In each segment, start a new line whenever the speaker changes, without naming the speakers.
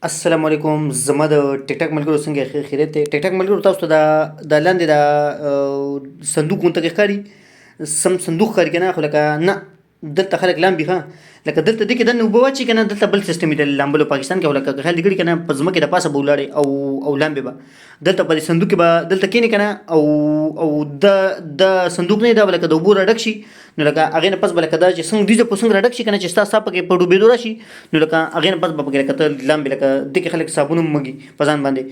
السلام علیکم زما د ټیک ټاک ملګرو څنګه خیریت دی ټیک ټاک ملګرو تاسو ته د لاندې د صندوق مونته ښکاري سم صندوق ښکاري کنه خو لکه نه دلته خلک لامبي ښه لکه دلته دې کې دننه اوبه واچي کنه دلته بل سیستم دی د لامبلو پاکستان کې لکه خیال دې کړي کنه په ځمکې د پاسه به ولاړې او لامبې به دلته په دې صندوق کې به دلته کښېني کنه او د صندوق نه دا به لکه د اوبو راډک شي نو لکه هغې نه پس به لکه دا چې څنګه ډیزه په څنګه راډک شي کنه چې ستا ساه پکې په ډوبېدو راشي نو لکه هغې نه پس به پکې لکه ته لامبې لکه دې کې خلک صابون هم مږي په ځان باندې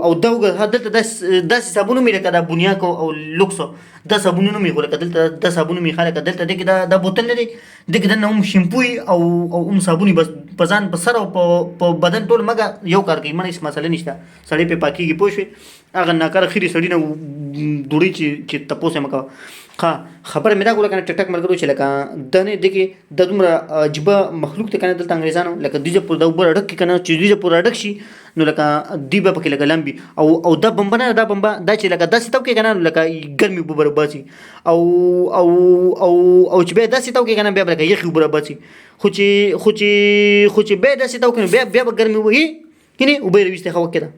او دا وګوره دلته داسې صابون هم لکه دا بونیاکو او لوکسو دا صابونونه مې خو لکه دلته دا صابون مې ښه لکه دلته دې کې دا بوتل نه دی دې کې دننه هم شیمپو وي او هم صابون وي بس په ځان په سر او په بدن ټول مګه یو کار کوي مړه هېڅ مسله نشته سړی پرې پاکېږي پوه شوې هغه ناکاره خیرې سړي نه ډوډۍ چې تپوس یې مه کوه خبره مې دا کوله کنه ټک ټک ملګرو چې لکه د نه دې کې د دومره عجیبه مخلوق دی کنه دلته انګریزانو لکه دوی چې پر د اوبه راډک کړي کنه چې دوی چې پر راډک شي نو لکه دوی به پکې لکه لامبي او دا بمبه نه دا بمبه دا چې لکه داسې تاو کې کنه نو لکه ګرمې اوبه براباسي او چې بیا داسې تاو کې کنه بیا به لکه یخې اوبه راباسي خو چې بیا داسې تاو کې بیا به ګرمې اوبه هینې اوبه یې راویستې ښه وکې ده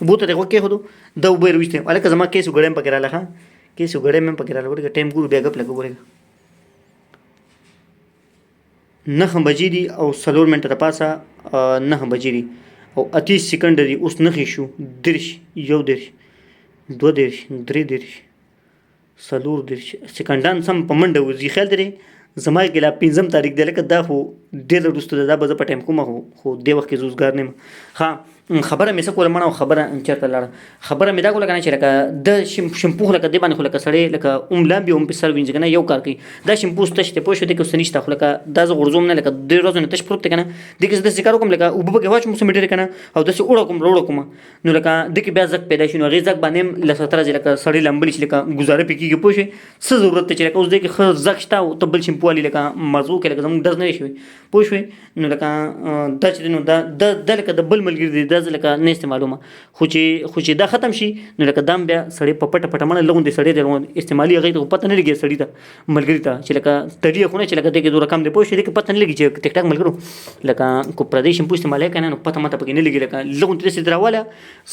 اوبو ته دې غوږ کېښودو دا اوبه یې راویستې هلکه زما کیس وګړی هم پکې راغله ښه کیس وګړی مې هم پکې راغله ورګه ټایم ګورو بیا ګپ لګو ورګه 9 بجې دي او 4 منټه د پاسه 9 بجې دي او 30 سکند دي اوس نښې شو 30 31 32 33 4 سکندان سم په منډه وځي خیال دی زما کې لا 5 تاریخ دی لکه دا خو ډېر وروسته دا به زه په ټایم کومه خو دې وخت کې روزګار نه یم ښه خبره مې څه کوله مړه او خبره چېرته لاړه خبره مې دا کوله که نه چې لکه د شیمپو خو لکه دې باندې خو لکه سړی لکه لامبي هم پرې سر وینځي که نه یو کار کوي دا شیمپو اوس تش دی پوه شو دې کې اوس څه نشته خو لکه دا زه غورځوم نه لکه 2 ورځو نه تش پروت دی که نه دې کې زه داسې کار وکړم لکه اوبه پکې واچوم څه مې ډېرې که نه او داسې اوړه کړم راوړه کړم نو لکه دې کې بیا زګ پیدا شي نو هغې زګ باندې هم لس اتره ځي لکه سړی لامبلی شي لکه ګزاره پرې کېږي پوه شوې څه ضرورت دی چې لکه اوس دې کې ښه زګ شته او ته بل شیمپو والي لکه مغزو کې لکه زموږ ډز نه شوی پوه شوې نو لکه دا چې دی نو دا لکه د بل ملګري دی دا زه لکه نه استعمالومه خو چې دا ختم شي نو لکه دا هم بیا سړی په پټه پټه منډه لغوندې سړی دی استعمالي هغې ته خو پته نه لګي سړي ته ملګري ته چې لکه تړي خو نه چې لکه دې کې دوره کم دی پوه شوې دې کې پته نه لګي چې ټیک ټاک ملګرو لکه کو پردی شیمپو استعمالوي که نه نو پته ماته پکې نه لګي لکه لغوندې داسې راواله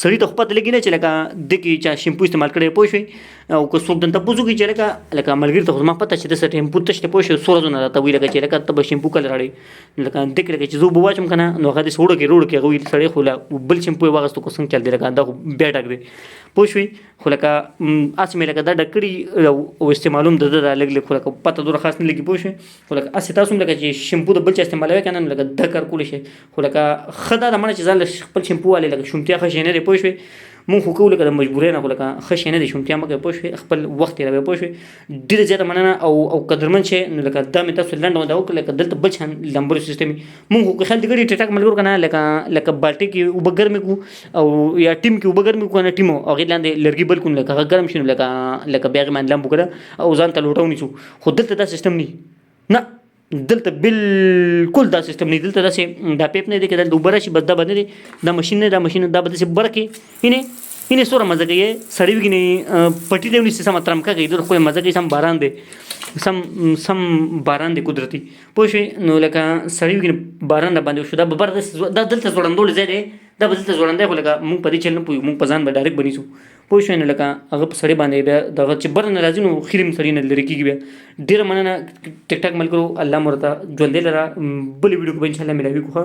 سړي ته خو پته لګي نه چې لکه دې کې چا شیمپو استعمال کړی پوه شوې او که څوک دلته تپوس وکړي چې لکه ملګري ته خو زما پته چې داسې شیمپو تش دی پوه شوې څو ورځو نه راته وایي لکه چې لکه ته به شیمپو کله راړې لکه دې کې لکه چې زه اوبه واچوم که نه نو هغه داسې وړه کې روړه کې هغه وایي سړی خو له بل شیمپو یې واخیستو که څنګه چل دی لکه دا خو بیا ډک دی پوه شوې خو لکه هسې مې لکه دا ډک کړي او استعمالوم د ده دا لږ لږ خو لکه پته دوره خاص نه لګي پوه شوې خو لکه هسې تاسو هم لکه چې شیمپو د بل چا استعمالوي که نه نو لکه دا کار کولی شئ خو لکه ښه دا ده مړه چې ځان له خپل شیمپو والې لکه شومتیا ښه شی نه دی پوه شوې مونږ خو کوو لکه د مجبورۍ نه خو لکه ښه شی نه دی شومتیا مه کوئ پوه شوې خپل وخت تېروئ پوه شوې ډېره زیاته مننه او قدرمن شی نو لکه دا مې تاسو لنډه ونده وکړه لکه دلته بل شان لامبلو سیستم وي مونږ خو خیال دې کړي ټیک ټاک ملګرو که نه لکه بالټۍ کې اوبه ګرمې کړو او یا ټیم کې اوبه ګرمې کړو که نه ټیم او هغې لاندې لرګي بل کړو لکه هغه ګرم شي نو لکه بیا هغې باندې لامبو کړه او ځان ته لوټه ونیسو خو دلته دا سیستم نه دلته بالکل دا سیستم نه دلته داسې دا پیپ نه دی که دلته اوبه راشي بس دا به نه دی دا ماشین نه دا ماشین دا به داسې بره کې اینې سوره مزه کوي سړی وګینې پټي دی ونیسي سمه ترمکه کوي در خو مزه کوي سم باران دی سم باران دی قدرتي پوه شوې نو لکه سړی وګینې باران راباندې وشو دا به بر دا دلته ځوړندول ځای دی دا به دلته ځوړندی خو لکه مونږ په دې چل نه پوهېږو مونږ په ځان به ډایرکټ بنیسو پوه شوې نو لکه هغه په سړی باندې بیا دغه چې بر نه راځي نو خیر هم سړي نه لرې کېږي بیا ډېره مننه ټیک ټاک ملګرو الله مو راته ژوندی لره بلې ویډیو کې به انشاءالله ملاوي کړو ښه